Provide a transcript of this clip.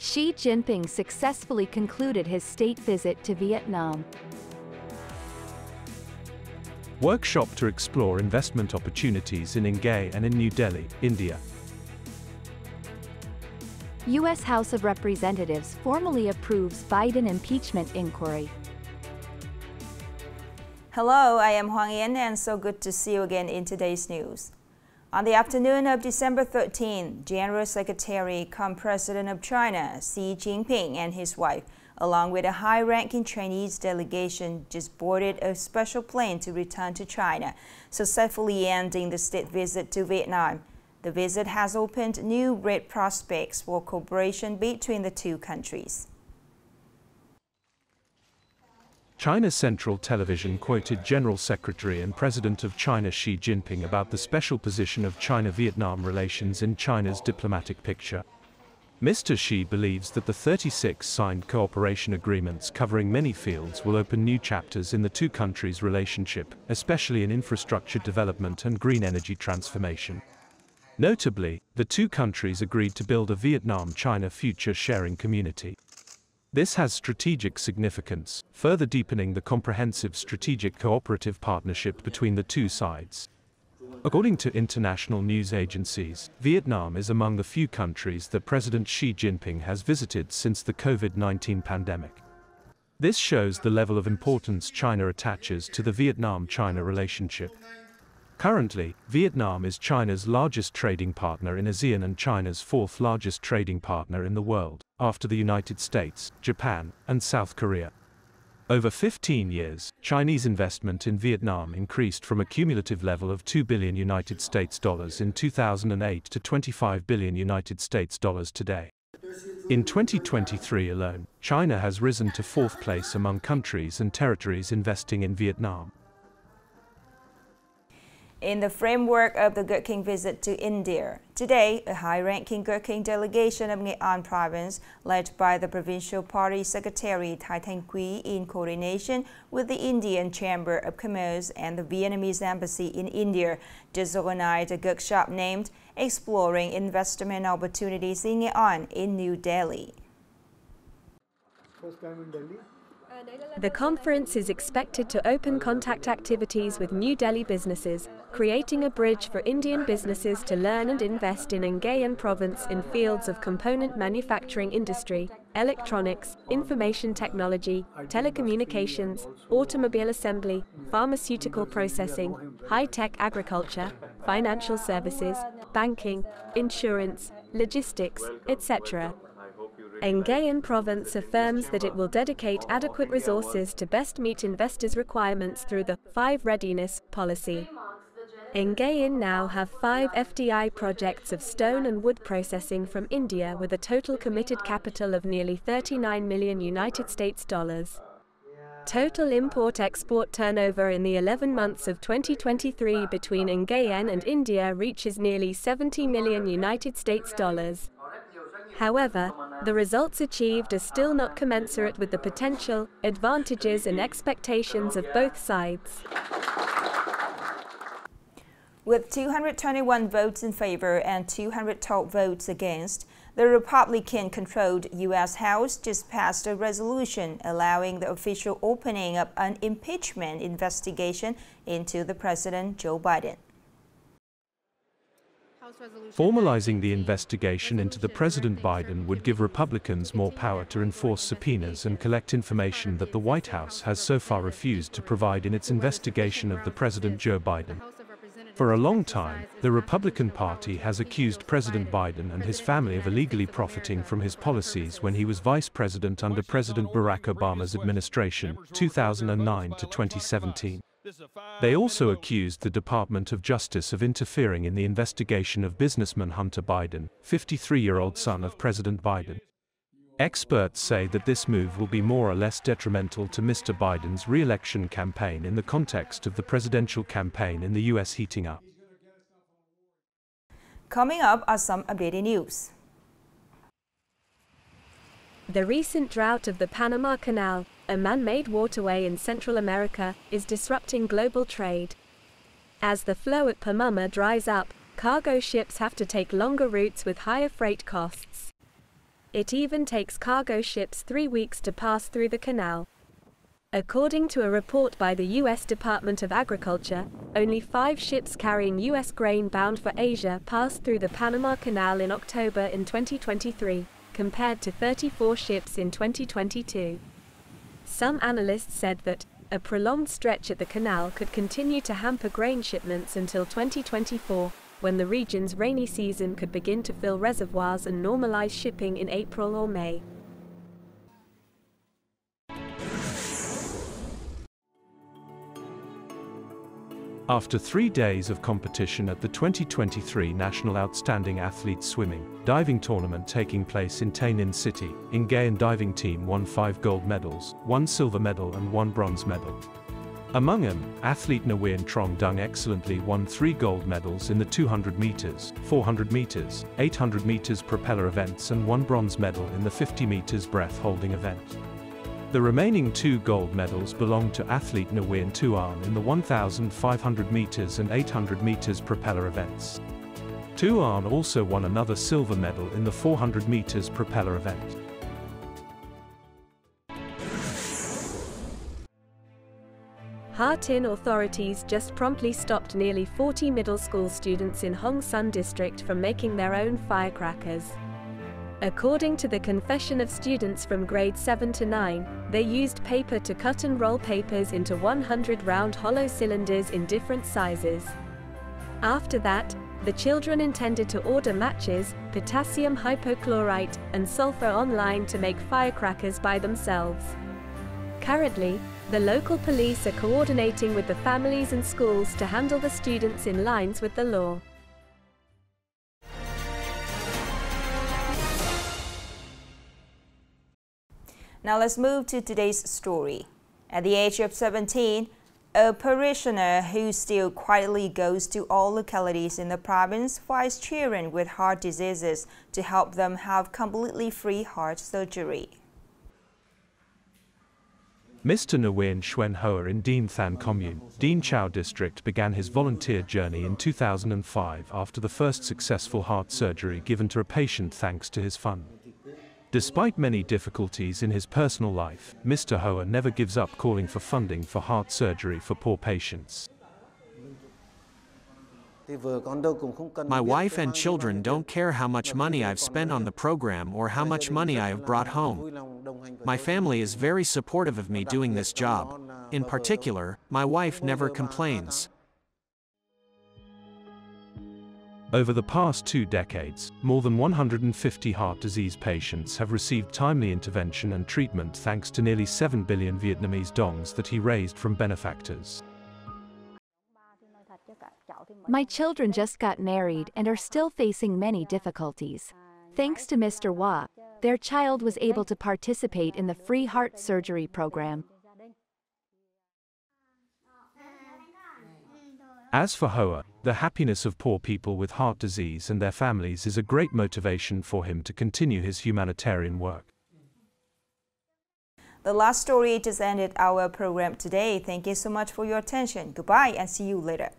Xi Jinping successfully concluded his state visit to Vietnam. Workshop to explore investment opportunities in Nghe An in New Delhi, India. U.S. House of Representatives formally approves Biden impeachment inquiry. Hello, I am Nghe An, and so good to see you again in today's news. On the afternoon of December 13, General Secretary cum President of China, Xi Jinping, and his wife, along with a high-ranking Chinese delegation, just boarded a special plane to return to China, successfully ending the state visit to Vietnam. The visit has opened new great prospects for cooperation between the two countries. China's Central Television quoted General Secretary and President of China Xi Jinping about the special position of China-Vietnam relations in China's diplomatic picture. Mr. Xi believes that the 36 signed cooperation agreements covering many fields will open new chapters in the two countries' relationship, especially in infrastructure development and green energy transformation. Notably, the two countries agreed to build a Vietnam-China future sharing community. This has strategic significance, further deepening the comprehensive strategic cooperative partnership between the two sides. According to international news agencies, Vietnam is among the few countries that President Xi Jinping has visited since the COVID-19 pandemic. This shows the level of importance China attaches to the Vietnam-China relationship. Currently, Vietnam is China's largest trading partner in ASEAN and China's fourth largest trading partner in the world, after the United States, Japan, and South Korea. Over 15 years, Chinese investment in Vietnam increased from a cumulative level of $2 billion in 2008 to $25 billion today. In 2023 alone, China has risen to fourth place among countries and territories investing in Vietnam. In the framework of the Good King visit to India, today, a high-ranking Good King delegation of Nghệ An province, led by the Provincial Party Secretary Thanh in coordination with the Indian Chamber of Commerce and the Vietnamese Embassy in India, just organized a workshop named Exploring Investment Opportunities in Nghệ An in New Delhi. The conference is expected to open contact activities with New Delhi businesses, creating a bridge for Indian businesses to learn and invest in Nghe An province in fields of component manufacturing industry, electronics, information technology, telecommunications, automobile assembly, pharmaceutical processing, high-tech agriculture, financial services, banking, insurance, logistics, etc. Nghe An province affirms that it will dedicate adequate resources to best meet investors' requirements through the 5 Readiness policy. Nghe An now have 5 FDI projects of stone and wood processing from India with a total committed capital of nearly $39 million. Total import-export turnover in the 11 months of 2023 between Nghe An and India reaches nearly $70 million. However, the results achieved are still not commensurate with the potential, advantages and expectations of both sides. With 221 votes in favor and 212 votes against, the Republican-controlled U.S. House just passed a resolution allowing the official opening of an impeachment investigation into the President Joe Biden. Formalizing the investigation into the President Biden would give Republicans more power to enforce subpoenas and collect information that the White House has so far refused to provide in its investigation of the President Joe Biden. For a long time, the Republican Party has accused President Biden and his family of illegally profiting from his policies when he was vice president under President Barack Obama's administration, 2009 to 2017. They also accused the Department of Justice of interfering in the investigation of businessman Hunter Biden, 53-year-old son of President Biden. Experts say that this move will be more or less detrimental to Mr. Biden's re-election campaign in the context of the presidential campaign in the U.S. heating up. Coming up are some updated news. The recent drought of the Panama Canal, a man-made waterway in Central America, is disrupting global trade. As the flow at Panama dries up, cargo ships have to take longer routes with higher freight costs. It even takes cargo ships 3 weeks to pass through the canal. According to a report by the U.S. Department of Agriculture, only 5 ships carrying U.S. grain bound for Asia passed through the Panama Canal in October in 2023, compared to 34 ships in 2022. Some analysts said that a prolonged stretch at the canal could continue to hamper grain shipments until 2024, when the region's rainy season could begin to fill reservoirs and normalize shipping in April or May. After 3 days of competition at the 2023 National Outstanding Athletes Swimming, Diving Tournament taking place in Thanh City, Nghe An diving team won 5 gold medals, 1 silver medal and 1 bronze medal. Among them, athlete Nguyen Trong Dung excellently won 3 gold medals in the 200 meters, 400 meters, 800 meters propeller events and 1 bronze medal in the 50 meters breath holding event. The remaining 2 gold medals belong to athlete Nguyen Tuan in the 1,500 meters and 800 meters propeller events. Tuan also won another silver medal in the 400 meters propeller event. Ha Tin authorities just promptly stopped nearly 40 middle school students in Hong Son district from making their own firecrackers. According to the confession of students from grades 7 to 9, they used paper to cut and roll papers into 100 round hollow cylinders in different sizes. After that, the children intended to order matches, potassium hypochlorite, and sulfur online to make firecrackers by themselves. Currently, the local police are coordinating with the families and schools to handle the students in lines with the law. Now let's move to today's story. At the age of 17, a parishioner who still quietly goes to all localities in the province fights children with heart diseases to help them have completely free heart surgery. Mr. Nguyen Xuân Hoa in Dien Than Commune, Dien Chau District began his volunteer journey in 2005 after the first successful heart surgery given to a patient thanks to his fund. Despite many difficulties in his personal life, Mr. Hoa never gives up calling for funding for heart surgery for poor patients. My wife and children don't care how much money I've spent on the program or how much money I have brought home. My family is very supportive of me doing this job. In particular, my wife never complains. Over the past 2 decades, more than 150 heart disease patients have received timely intervention and treatment thanks to nearly 7 billion Vietnamese dongs that he raised from benefactors. My children just got married and are still facing many difficulties. Thanks to Mr. Hoa, their child was able to participate in the free heart surgery program. As for Hoa, the happiness of poor people with heart disease and their families is a great motivation for him to continue his humanitarian work. The last story just ended our program today. Thank you so much for your attention. Goodbye and see you later.